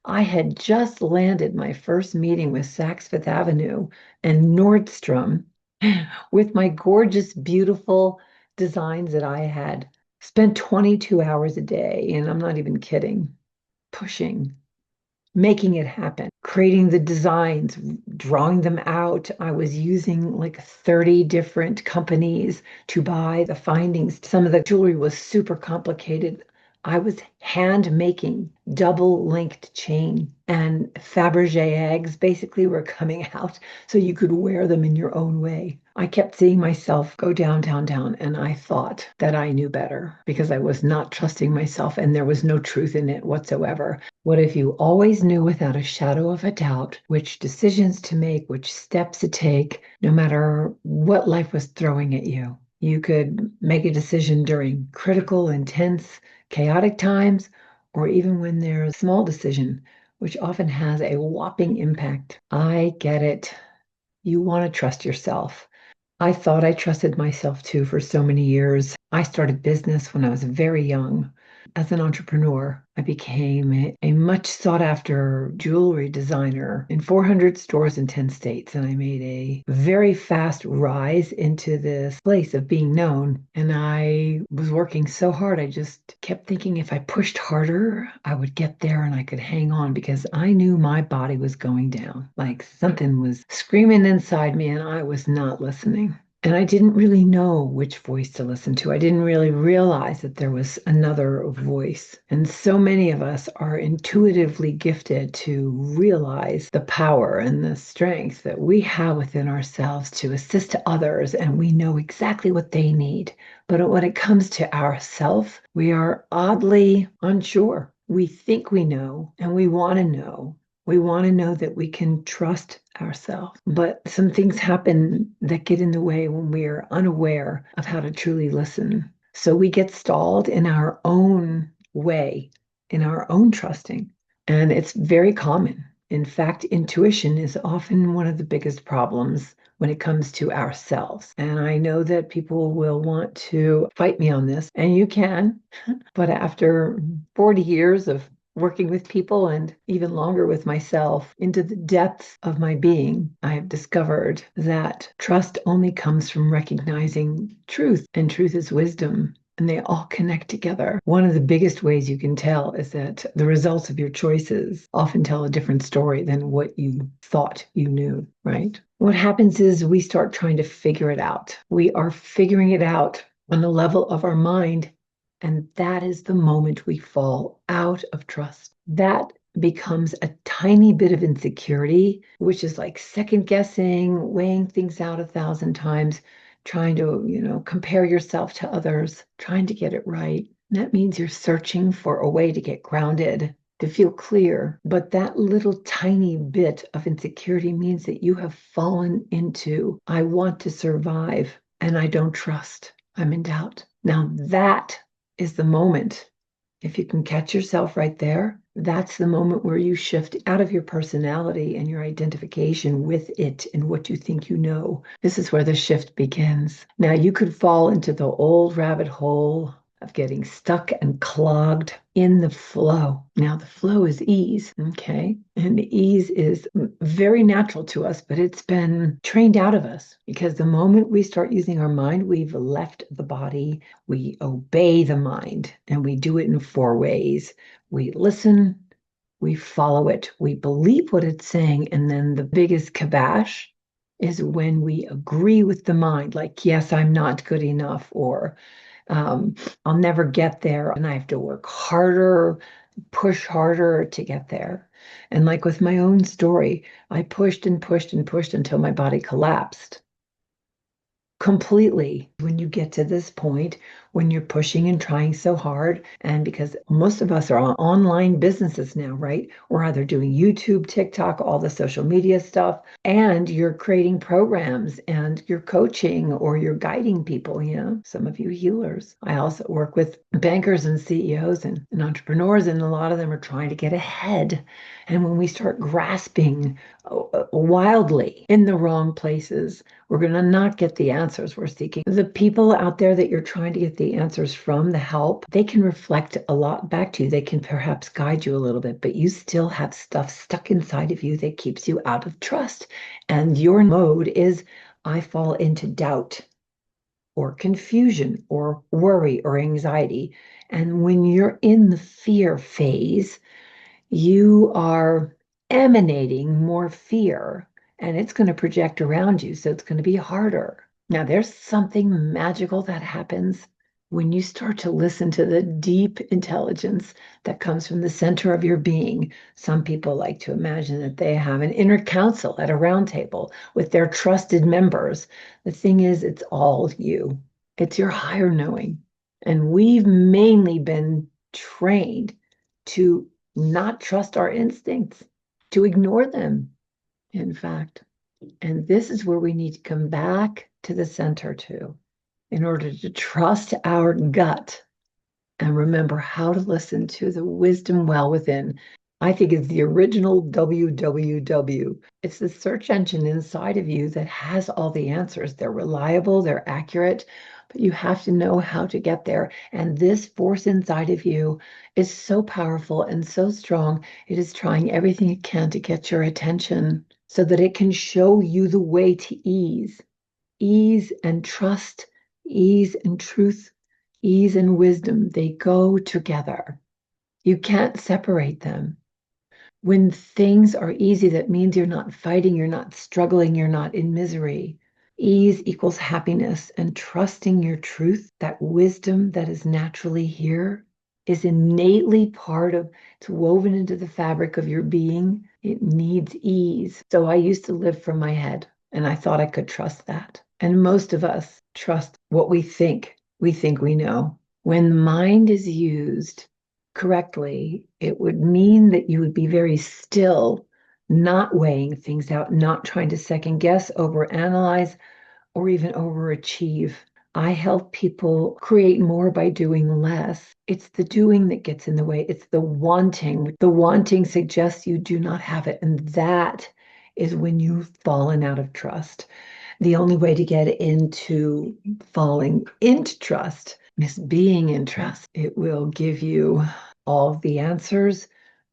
I had just landed my first meeting with Saks Fifth Avenue and Nordstrom with my gorgeous, beautiful designs that I had spent 22 hours a day, and I'm not even kidding, pushing, making it happen, creating the designs, drawing them out. I was using like 30 different companies to buy the findings. Some of the jewelry was super complicated. I was hand making double linked chain, and Fabergé eggs basically were coming out so you could wear them in your own way. I kept seeing myself go down, and I thought that I knew better because I was not trusting myself and there was no truth in it whatsoever. What if you always knew without a shadow of a doubt which decisions to make, which steps to take, no matter what life was throwing at you? You could make a decision during critical, intense, chaotic times, or even when there's a small decision, which often has a whopping impact. I get it. You want to trust yourself. I thought I trusted myself too for so many years. I started business when I was very young. As an entrepreneur, I became a much sought after jewelry designer in 400 stores in 10 states. And I made a very fast rise into this place of being known. And I was working so hard. I just kept thinking if I pushed harder, I would get there and I could hang on because I knew my body was going down. Like something was screaming inside me and I was not listening. And I didn't really know which voice to listen to. I didn't really realize that there was another voice. And so many of us are intuitively gifted to realize the power and the strength that we have within ourselves to assist others, and we know exactly what they need. But when it comes to ourselves, we are oddly unsure. We think we know, and we want to know. We want to know that we can trust ourselves. But some things happen that get in the way when we are unaware of how to truly listen. So we get stalled in our own way, in our own trusting. And it's very common. In fact, intuition is often one of the biggest problems when it comes to ourselves. And I know that people will want to fight me on this, and you can. But after 40 years of working with people and even longer with myself into the depths of my being, I have discovered that trust only comes from recognizing truth, and truth is wisdom. And they all connect together. One of the biggest ways you can tell is that the results of your choices often tell a different story than what you thought you knew, right? What happens is we start trying to figure it out. We are figuring it out on the level of our mind, and that is the moment we fall out of trust. That becomes a tiny bit of insecurity, which is like second guessing, weighing things out 1,000 times, trying to, compare yourself to others, trying to get it right. That means you're searching for a way to get grounded, to feel clear. But that little tiny bit of insecurity means that you have fallen into, I want to survive and I don't trust. I'm in doubt. Now that is the moment. If you can catch yourself right there, that's the moment where you shift out of your personality and your identification with it and what you think you know. This is where the shift begins. Now, you could fall into the old rabbit hole of getting stuck and clogged in the flow. Now, the flow is ease, okay? And ease is very natural to us, but it's been trained out of us because the moment we start using our mind, we've left the body. We obey the mind, and we do it in four ways. We listen, we follow it, we believe what it's saying, and then the biggest kibosh is when we agree with the mind, like, yes, I'm not good enough, or I'll never get there, and I have to work harder, push harder to get there. And like with my own story, I pushed and pushed and pushed until my body collapsed completely. When you get to this point, when you're pushing and trying so hard, and because most of us are on online businesses now, right? We're either doing YouTube, TikTok, all the social media stuff, and you're creating programs and you're coaching or you're guiding people, some of you healers. I also work with bankers and CEOs and entrepreneurs, and a lot of them are trying to get ahead. And when we start grasping wildly in the wrong places, we're going to not get the answers we're seeking. The people out there that you're trying to get the the answers from, the help, they can reflect a lot back to you. They can perhaps guide you a little bit, but you still have stuff stuck inside of you that keeps you out of trust. And your mode is, I fall into doubt or confusion or worry or anxiety. And when you're in the fear phase, you are emanating more fear and it's going to project around you. So it's going to be harder. Now, there's something magical that happens when you start to listen to the deep intelligence that comes from the center of your being. Some people like to imagine that they have an inner council at a round table with their trusted members. The thing is, it's all you, it's your higher knowing. And we've mainly been trained to not trust our instincts, to ignore them, in fact. And this is where we need to come back to the center too, in order to trust our gut and remember how to listen to the wisdom well within. I think it's the original WWW. It's the search engine inside of you that has all the answers. They're reliable, they're accurate, but you have to know how to get there. And this force inside of you is so powerful and so strong. It is trying everything it can to get your attention so that it can show you the way to ease. Ease and trust, ease and truth, ease and wisdom, they go together. You can't separate them. When things are easy, that means you're not fighting, you're not struggling, you're not in misery. Ease equals happiness, and trusting your truth, that wisdom that is naturally here, is innately part of, it's woven into the fabric of your being. It needs ease. So I used to live from my head, and I thought I could trust that. And most of us trust what we think we know. When the mind is used correctly, it would mean that you would be very still, not weighing things out, not trying to second guess, overanalyze, or even overachieve. I help people create more by doing less. It's the doing that gets in the way. It's the wanting. The wanting suggests you do not have it. And that is when you've fallen out of trust. The only way to get into falling into trust is being in trust. It will give you all the answers,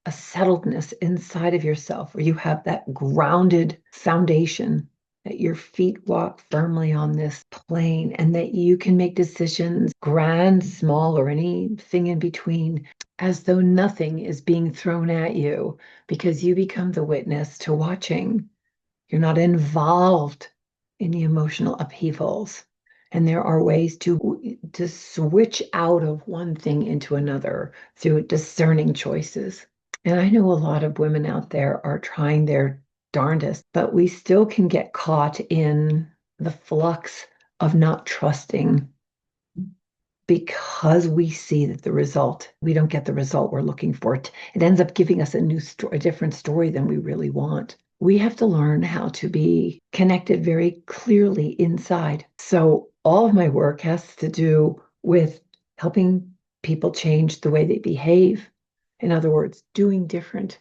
a settledness inside of yourself where you have that grounded foundation, that your feet walk firmly on this plane and that you can make decisions, grand, small, or anything in between, as though nothing is being thrown at you because you become the witness to watching. You're not involved in the emotional upheavals. And there are ways to switch out of one thing into another through discerning choices. And I know a lot of women out there are trying their darndest, but we still can get caught in the flux of not trusting because we see that we don't get the result we're looking for. It ends up giving us a different story than we really want. We have to learn how to be connected very clearly inside. So all of my work has to do with helping people change the way they behave. In other words, doing different.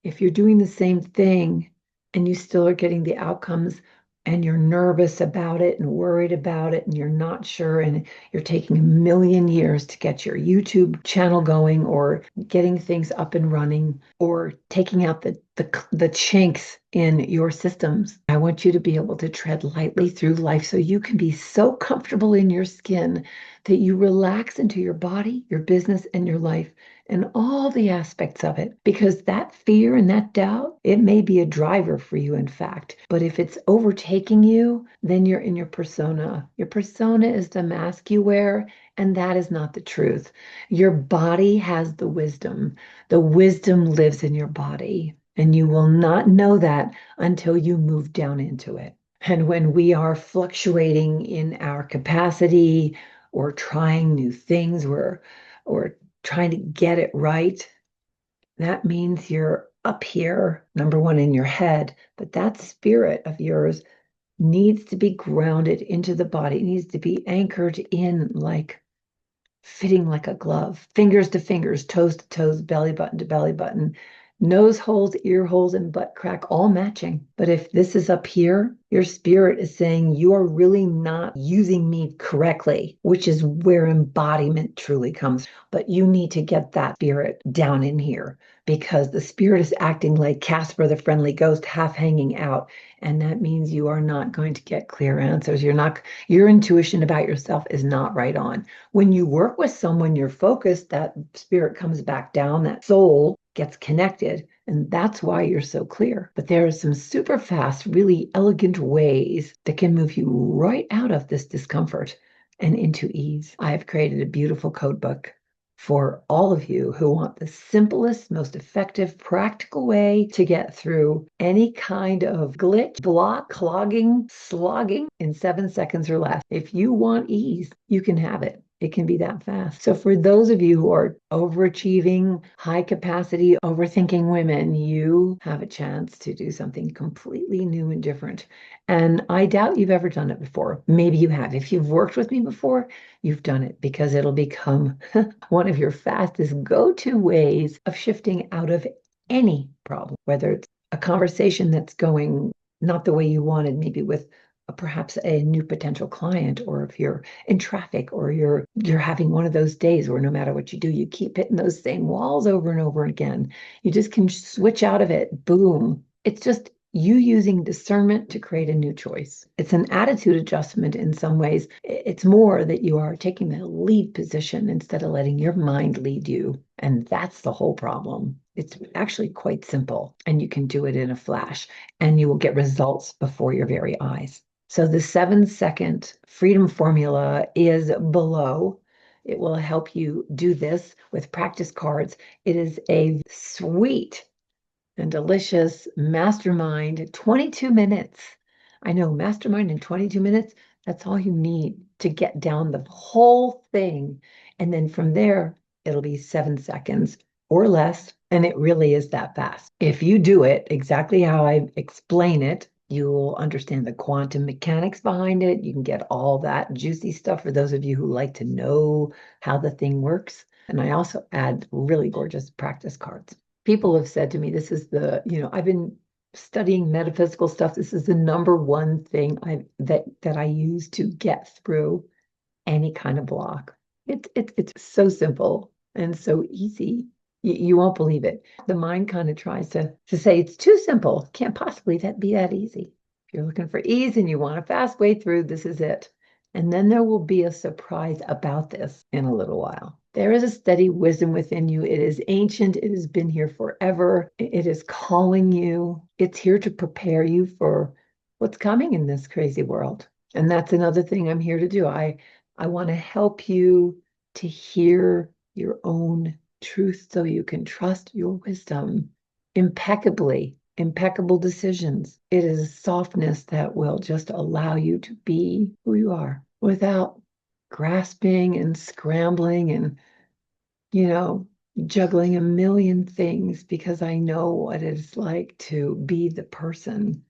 If you're doing the same thing and you still are getting the outcomes and you're nervous about it and worried about it and you're not sure and you're taking a million years to get your YouTube channel going or getting things up and running or taking out the chinks in your systems, I want you to be able to tread lightly through life so you can be so comfortable in your skin that you relax into your body, your business, and your life and all the aspects of it. Because that fear and that doubt, it may be a driver for you, in fact. But if it's overtaking you, then you're in your persona. Your persona is the mask you wear, and that is not the truth. Your body has the wisdom. The wisdom lives in your body. And you will not know that until you move down into it. And when we are fluctuating in our capacity or trying new things or trying to get it right, that means you're up here, number one, in your head, but that spirit of yours needs to be grounded into the body. It needs to be anchored in, like fitting like a glove, fingers to fingers, toes to toes, belly button to belly button, nose holes, ear holes, and butt crack all matching. But if this is up here, your spirit is saying you are really not using me correctly, which is where embodiment truly comes. But you need to get that spirit down in here because the spirit is acting like Casper the Friendly Ghost, half hanging out. And that means you are not going to get clear answers. Your intuition about yourself is not right on. When you work with someone, you're focused, that spirit comes back down, that soul gets connected. And that's why you're so clear. But there are some super fast, really elegant ways that can move you right out of this discomfort and into ease. I have created a beautiful code book for all of you who want the simplest, most effective, practical way to get through any kind of glitch, block, clogging, slogging in 7 seconds or less. If you want ease, you can have it. It can be that fast. So for those of you who are overachieving, high capacity, overthinking women, you have a chance to do something completely new and different. And I doubt you've ever done it before. Maybe you have. If you've worked with me before, you've done it because it'll become one of your fastest go-to ways of shifting out of any problem, whether it's a conversation that's going not the way you wanted, maybe with perhaps a new potential client, or if you're in traffic, or you're having one of those days where no matter what you do, you keep hitting those same walls over and over again. You just can switch out of it. Boom. It's just you using discernment to create a new choice. It's an attitude adjustment in some ways. It's more that you are taking the lead position instead of letting your mind lead you. And that's the whole problem. It's actually quite simple, and you can do it in a flash, and you will get results before your very eyes. So the 7-second freedom formula is below. It will help you do this with practice cards. It is a sweet and delicious mastermind, 22 minutes. I know, mastermind in 22 minutes, that's all you need to get down the whole thing. And then from there, it'll be 7 seconds or less. And it really is that fast. If you do it exactly how I explain it, you'll understand the quantum mechanics behind it. You can get all that juicy stuff for those of you who like to know how the thing works. And I also add really gorgeous practice cards. People have said to me, this is I've been studying metaphysical stuff. This is the number one thing that I use to get through any kind of block. It's so simple and so easy. You won't believe it. The mind kind of tries to say it's too simple. Can't possibly be that easy. If you're looking for ease and you want a fast way through, this is it. And then there will be a surprise about this in a little while. There is a steady wisdom within you. It is ancient. It has been here forever. It is calling you. It's here to prepare you for what's coming in this crazy world. And that's another thing I'm here to do. I want to help you to hear your own truth so you can trust your wisdom impeccably. Impeccable decisions. It is a softness that will just allow you to be who you are without grasping and scrambling and, you know, juggling a million things, because I know what it's like to be the person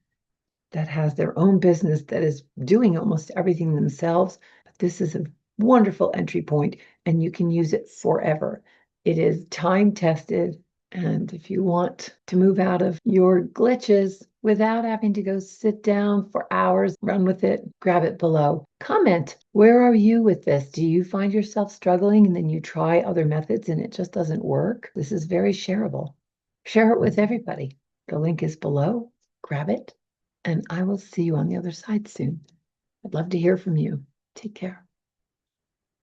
that has their own business that is doing almost everything themselves. But this is a wonderful entry point, and you can use it forever. It is time tested. And if you want to move out of your glitches without having to go sit down for hours, run with it, grab it below. Comment, where are you with this? Do you find yourself struggling and then you try other methods and it just doesn't work? This is very shareable. Share it with everybody. The link is below. Grab it, and I will see you on the other side soon. I'd love to hear from you. Take care.